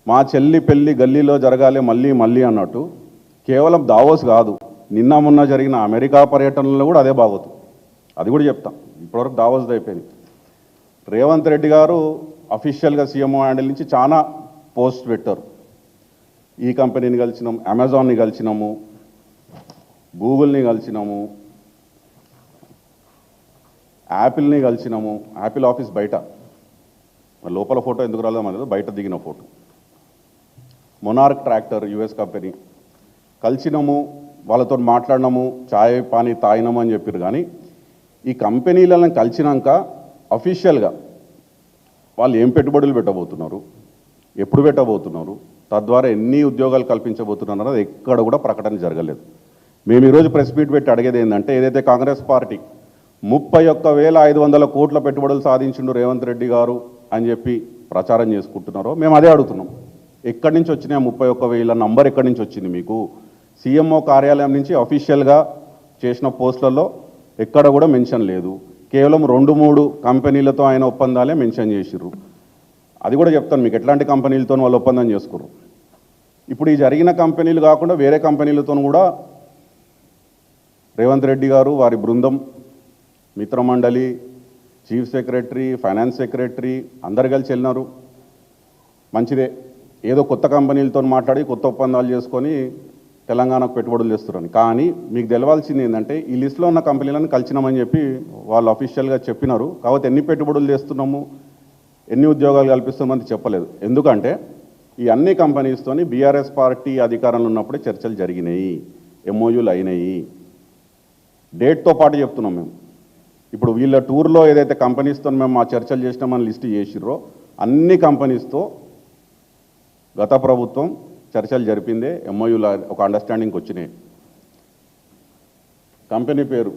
మా చెల్లి పెళ్లి గల్లీలో జరగాలి మళ్ళీ మళ్ళీ అన్నట్టు కేవలం దావోస్ కాదు, నిన్న మొన్న జరిగిన అమెరికా పర్యటనలో కూడా అదే బాగోతుంది. అది కూడా చెప్తాం. ఇప్పటివరకు దావోస్ అయిపోయింది. రేవంత్ రెడ్డి గారు అఫీషియల్గా సీఎంఓ హ్యాండిల్ నుంచి చాలా పోస్ట్ పెట్టారు. ఈ కంపెనీని కలిసినాం, అమెజాన్ని కలిసినాము, గూగుల్ని కలిసినాము, యాపిల్ని కలిసినాము. యాపిల్ ఆఫీస్ బయట, లోపల ఫోటో ఎందుకు రాలేదు మనది, బయట దిగిన photo. Monarch tractor US company కలిసినాము, వాళ్ళతో మాట్లాడినాము, ఛాయ్ పానీ తాగినాము అని చెప్పారు. కానీ ఈ కంపెనీలను కలిసినాక అఫీషియల్గా వాళ్ళు ఏం పెట్టుబడులు పెట్టబోతున్నారు, ఎప్పుడు పెట్టబోతున్నారు, తద్వారా ఎన్ని ఉద్యోగాలు కల్పించబోతున్నారు అన్నది ఎక్కడ కూడా ప్రకటన జరగలేదు. మేము ఈరోజు ప్రెస్ మీట్ పెట్టి అడిగేది ఏంటంటే, ఏదైతే కాంగ్రెస్ పార్టీ 31,500 కోట్ల పెట్టుబడులు సాధించిండు రేవంత్ రెడ్డి గారు అని చెప్పి ప్రచారం చేసుకుంటున్నారో మేము అదే అడుగుతున్నాం. ఎక్కడి నుంచి వచ్చినాయి 31,000 నంబర్ ఎక్కడి నుంచి వచ్చింది మీకు? సీఎంఓ కార్యాలయం నుంచి అఫీషియల్గా చేసిన పోస్టులలో ఎక్కడ కూడా మెన్షన్ లేదు. కేవలం 2-3 కంపెనీలతో ఆయన ఒప్పందాలే మెన్షన్ చేసిర్రు. అది కూడా చెప్తాను మీకు, ఎట్లాంటి కంపెనీలతో వాళ్ళు ఒప్పందం చేసుకుర్రు. ఇప్పుడు ఈ జరిగిన కంపెనీలు కాకుండా వేరే కంపెనీలతో కూడా రేవంత్ రెడ్డి గారు, వారి బృందం, మిత్రమండలి, చీఫ్ సెక్రటరీ, ఫైనాన్స్ సెక్రటరీ అందరు కలిసి వెళ్ళినారు. మంచిదే, ఏదో కొత్త కంపెనీలతో మాట్లాడి కొత్త ఒప్పందాలు చేసుకొని తెలంగాణకు పెట్టుబడులు చేస్తున్నారని. కానీ మీకు తెలవాల్సింది ఏంటంటే, ఈ లిస్టులో ఉన్న కంపెనీలను కలిసినామని చెప్పి వాళ్ళు అఫీషియల్గా చెప్పినారు. కాబట్టి ఎన్ని పెట్టుబడులు చేస్తున్నాము, ఎన్ని ఉద్యోగాలు కల్పిస్తామని చెప్పలేదు. ఎందుకంటే ఈ అన్ని కంపెనీస్తోని బీఆర్ఎస్ పార్టీ అధికారంలో ఉన్నప్పుడే చర్చలు జరిగినాయి, ఎంఓయూలు అయినాయి. డేట్తో పాటు చెప్తున్నాం మేము. ఇప్పుడు వీళ్ళ టూర్లో ఏదైతే కంపెనీస్తో మేము మా చర్చలు చేసినామని లిస్ట్ చేసిర్రో అన్ని కంపెనీస్తో గత ప్రభుత్వం చర్చలు జరిపిందే, ఎంఓయూల ఒక అండర్స్టాండింగ్కి వచ్చినాయి. కంపెనీ పేరు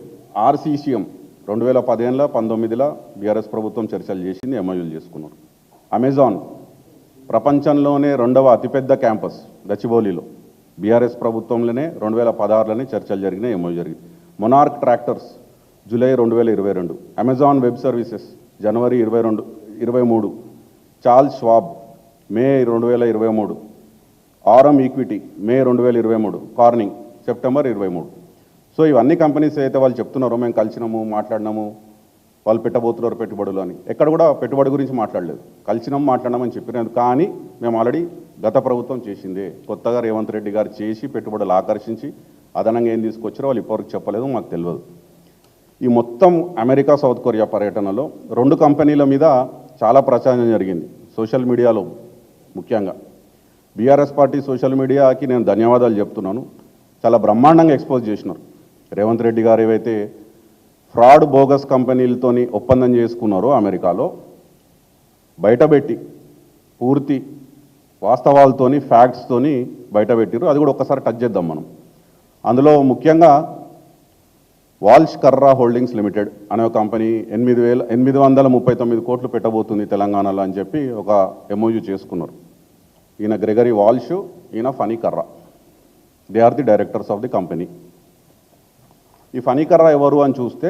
ఆర్సీసీఎం 2015-19 బీఆర్ఎస్ ప్రభుత్వం చర్చలు చేసింది, ఎంఓయూలు చేసుకున్నారు. అమెజాన్ ప్రపంచంలోనే 2వ అతిపెద్ద క్యాంపస్ గచ్చిబౌలిలో బీఆర్ఎస్ ప్రభుత్వంలోనే 2016లోనే చర్చలు జరిగినాయి, ఎంఓయూ జరిగింది. Monarch Tractors July 2022, Amazon Web Services జనవరి 23, Charles Schwab May 2023, RM equity May 2023, Corning September 23. So ఇవన్నీ కంపెనీస్ అయితే వాళ్ళు చెప్తున్నారో మేము కలిసినాము, మాట్లాడినాము, వాళ్ళు పెట్టబోతున్నారు పెట్టుబడులు అని, ఎక్కడ కూడా పెట్టుబడి గురించి మాట్లాడలేదు. కలిసినాము, మాట్లాడినామని చెప్పినారు. కానీ మేము ఆల్రెడీ గత ప్రభుత్వం చేసిందే, కొత్తగా రేవంత్ రెడ్డి గారు చేసి పెట్టుబడులు ఆకర్షించి అదనంగా ఏం తీసుకొచ్చారో వాళ్ళు ఇప్పటివరకు చెప్పలేదు, మాకు తెలియదు. ఈ మొత్తం అమెరికా, సౌత్ కొరియా పర్యటనలో 2 కంపెనీల మీద చాలా ప్రచారం జరిగింది సోషల్ మీడియాలో. ముఖ్యంగా బీఆర్ఎస్ పార్టీ సోషల్ మీడియాకి నేను ధన్యవాదాలు చెప్తున్నాను. చాలా బ్రహ్మాండంగా ఎక్స్పోజ్ చేసినారు. రేవంత్ రెడ్డి గారు ఏవైతే ఫ్రాడ్ బోగస్ కంపెనీలతోని ఒప్పందం చేసుకున్నారో అమెరికాలో, బయటపెట్టి పూర్తి వాస్తవాలతోని, ఫ్యాక్ట్స్తోని బయటపెట్టిరు. అది కూడా ఒక్కసారి టచ్ చేద్దాం మనం. అందులో ముఖ్యంగా వాల్ష్ కర్రా హోల్డింగ్స్ లిమిటెడ్ అనే ఒక కంపెనీ 839 కోట్లు పెట్టబోతుంది తెలంగాణలో అని చెప్పి ఒక ఎంఓయూ చేసుకున్నారు. ఈయన గ్రెగరీ వాల్ష్, ఈయన Phani Karra, they are the directors of the company. ఈ ఫనీ కర్రా ఎవరు అని చూస్తే,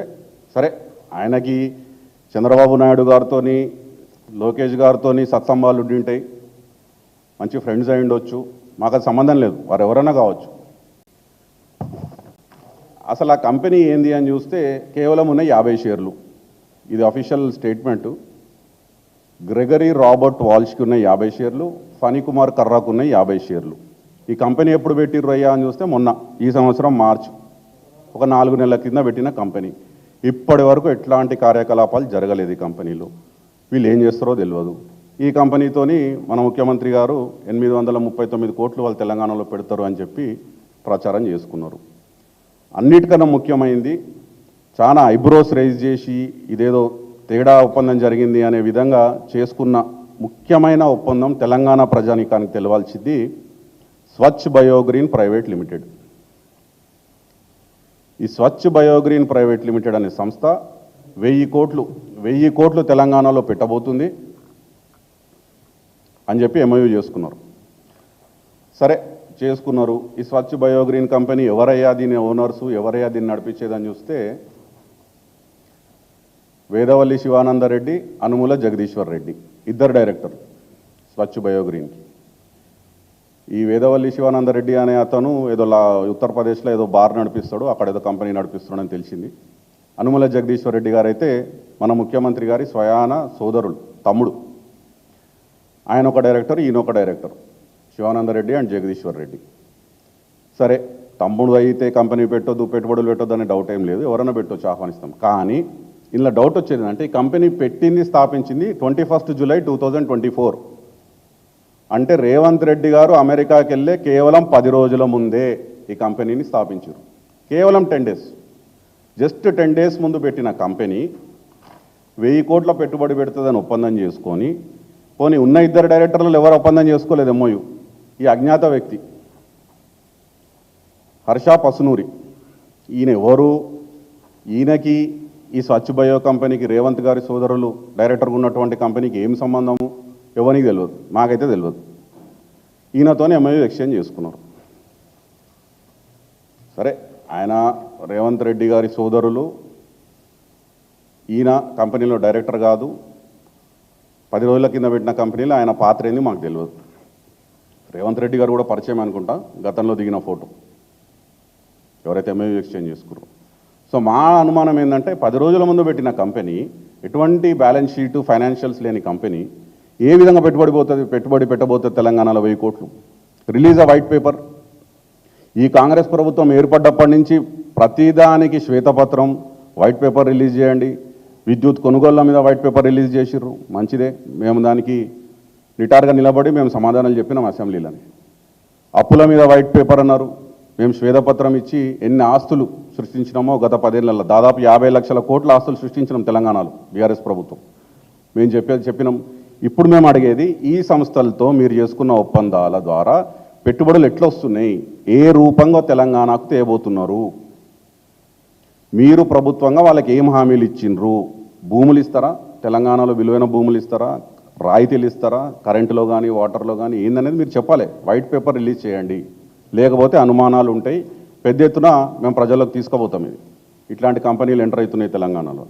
సరే ఆయనకి చంద్రబాబు నాయుడు గారితో, లోకేష్ గారితో సత్సంబాలు ఉండింటాయి, మంచి ఫ్రెండ్స్ అయి ఉండొచ్చు, మాకు అది సంబంధం లేదు, వారు ఎవరైనా కావచ్చు. అసలు ఆ కంపెనీ ఏంది అని చూస్తే కేవలం ఉన్న 50 షేర్లు. ఇది అఫీషియల్ స్టేట్మెంటు. గ్రెగరీ రాబర్ట్ వాల్ష్కి ఉన్న 50 షేర్లు, ఫనీ కుమార్ కర్రాకు ఉన్న 50 షేర్లు. ఈ కంపెనీ ఎప్పుడు పెట్టిర్రు అయ్యా అని చూస్తే మొన్న, ఈ సంవత్సరం మార్చ్, ఒక 4 నెలల కింద పెట్టిన కంపెనీ. ఇప్పటి వరకు ఎట్లాంటి కార్యకలాపాలు జరగలేదు ఈ కంపెనీలో. వీళ్ళు ఏం చేస్తారో తెలియదు. ఈ కంపెనీతోని మన ముఖ్యమంత్రి గారు 839 కోట్లు వాళ్ళు తెలంగాణలో పెడతారు అని చెప్పి ప్రచారం చేసుకున్నారు. అన్నిటికన్నా ముఖ్యమైనది, చాలా ఐబ్రోస్ రైజ్ చేసి ఇదేదో తేడా ఒప్పందం జరిగింది అనే విధంగా చేసుకున్న ముఖ్యమైన ఒప్పందం తెలంగాణ ప్రజానీకానికి తెలవాల్సింది స్వచ్ఛ్ బయోగ్రీన్ ప్రైవేట్ లిమిటెడ్. ఈ స్వచ్ఛ్ బయోగ్రీన్ ప్రైవేట్ లిమిటెడ్ అనే సంస్థ 1000 కోట్లు తెలంగాణలో పెట్టబోతుంది అని చెప్పి ఎంఓయూ చేసుకున్నారు. సరే చేసుకున్నారు. ఈ స్వచ్ఛ్ బయోగ్రీన్ కంపెనీ ఎవరయ్యా దీని ఓనర్సు, ఎవరయ్యా దీన్ని నడిపించేదని చూస్తే వేదవల్లి శివానందరెడ్డి, అనుముల జగదీశ్వర్ రెడ్డి, ఇద్దరు డైరెక్టర్ స్వచ్ఛ్ బయోగ్రీన్కి. ఈ వేదవల్లి శివానందరెడ్డి అనే అతను ఏదో ఉత్తరప్రదేశ్లో ఏదో బార్ నడిపిస్తాడు, అక్కడ ఏదో కంపెనీ నడిపిస్తున్నాడని తెలిసింది. అనుమల జగదీశ్వర్ రెడ్డి గారు అయితే మన ముఖ్యమంత్రి గారి స్వయాన సోదరులు, తమ్ముడు. ఆయన ఒక డైరెక్టర్, ఈయన ఒక డైరెక్టర్, శివానందరెడ్డి అండ్ జగదీశ్వర్ రెడ్డి. సరే, తమ్ముడు అయితే కంపెనీ పెట్టొద్దు, పెట్టుబడులు పెట్టొద్దు అనే డౌట్ ఏం లేదు, ఎవరైనా పెట్టొచ్చు, ఆహ్వానిస్తాం. కానీ ఇందులో డౌట్ వచ్చేది అంటే ఈ కంపెనీ పెట్టింది, స్థాపించింది 21 జూలై 2024. అంటే రేవంత్ రెడ్డి గారు అమెరికాకి వెళ్ళే కేవలం 10 రోజుల ముందే ఈ కంపెనీని స్థాపించారు. కేవలం 10 డేస్, జస్ట్ 10 డేస్ ముందు పెట్టిన కంపెనీ 1000 కోట్ల పెట్టుబడి పెడుతుందని ఒప్పందం చేసుకొని, పోనీ ఉన్న 2 డైరెక్టర్లు ఎవరు ఒప్పందం చేసుకోలేదు. ఎంఓయు ఈ అజ్ఞాత వ్యక్తి హర్ష పసునూరి, ఈయన ఎవరు? ఈయనకి ఈ స్వచ్ఛ బయో కంపెనీకి రేవంత్ గారి సోదరులు డైరెక్టర్గా ఉన్నటువంటి కంపెనీకి ఏం సంబంధము ఎవరికి తెలియదు, మాకైతే తెలియదు. ఈయనతోనే ఎంఓయూ ఎక్స్చేంజ్ చేసుకున్నారు. సరే, ఆయన రేవంత్ రెడ్డి గారి సోదరులు, ఈయన కంపెనీలో డైరెక్టర్ కాదు, 10 రోజుల కింద పెట్టిన కంపెనీలో ఆయన పాత్ర ఏంది మాకు తెలియదు. రేవంత్ రెడ్డి గారు కూడా పరిచయం అనుకుంటా, గతంలో దిగిన ఫోటో ఎవరైతే ఎంఓయూ ఎక్స్చేంజ్ చేసుకున్నారో. సో మా అనుమానం ఏంటంటే 10 రోజుల ముందు పెట్టిన కంపెనీ, ఎటువంటి బ్యాలెన్స్ షీటు, ఫైనాన్షియల్స్ లేని కంపెనీ ఏ విధంగా పెట్టుబడి పెట్టబోతుంది తెలంగాణలో 1000 కోట్లు. రిలీజ్ ఆ వైట్ పేపర్. ఈ కాంగ్రెస్ ప్రభుత్వం ఏర్పడ్డప్పటి నుంచి ప్రతిదానికి శ్వేతపత్రం, వైట్ పేపర్ రిలీజ్ చేయండి. విద్యుత్ కొనుగోళ్ల మీద వైట్ పేపర్ రిలీజ్ చేసిర్రు, మంచిదే. మేము దానికి నిటారుగా నిలబడి మేము సమాధానాలు చెప్పినాం అసెంబ్లీలని. అప్పుల మీద వైట్ పేపర్ అన్నారు, మేము శ్వేతపత్రం ఇచ్చి ఎన్ని ఆస్తులు సృష్టించినామో గత 10 ఏళ్లలో దాదాపు 50 లక్షల కోట్ల ఆస్తులు సృష్టించినాం తెలంగాణలో బీఆర్ఎస్ ప్రభుత్వం. మేము చెప్పినాం. ఇప్పుడు మేము అడిగేది, ఈ సంస్థలతో మీరు చేసుకున్న ఒప్పందాల ద్వారా పెట్టుబడులు ఎట్లా వస్తున్నాయి, ఏ రూపంగా తెలంగాణకు తేబోతున్నారు? మీరు ప్రభుత్వంగా వాళ్ళకి ఏం హామీలు ఇచ్చిండ్రు? భూములు ఇస్తారా? తెలంగాణలో విలువైన భూములు ఇస్తారా? రాయితీలు ఇస్తారా? కరెంటులో కానీ వాటర్లో కానీ ఏందనేది మీరు చెప్పాలి. వైట్ పేపర్ రిలీజ్ చేయండి, లేకపోతే అనుమానాలు ఉంటాయి. పెద్ద ఎత్తున మేము ప్రజల్లోకి తీసుకుపోతాం. ఇట్లాంటి కంపెనీలు ఎంటర్ అవుతున్నాయి తెలంగాణలో.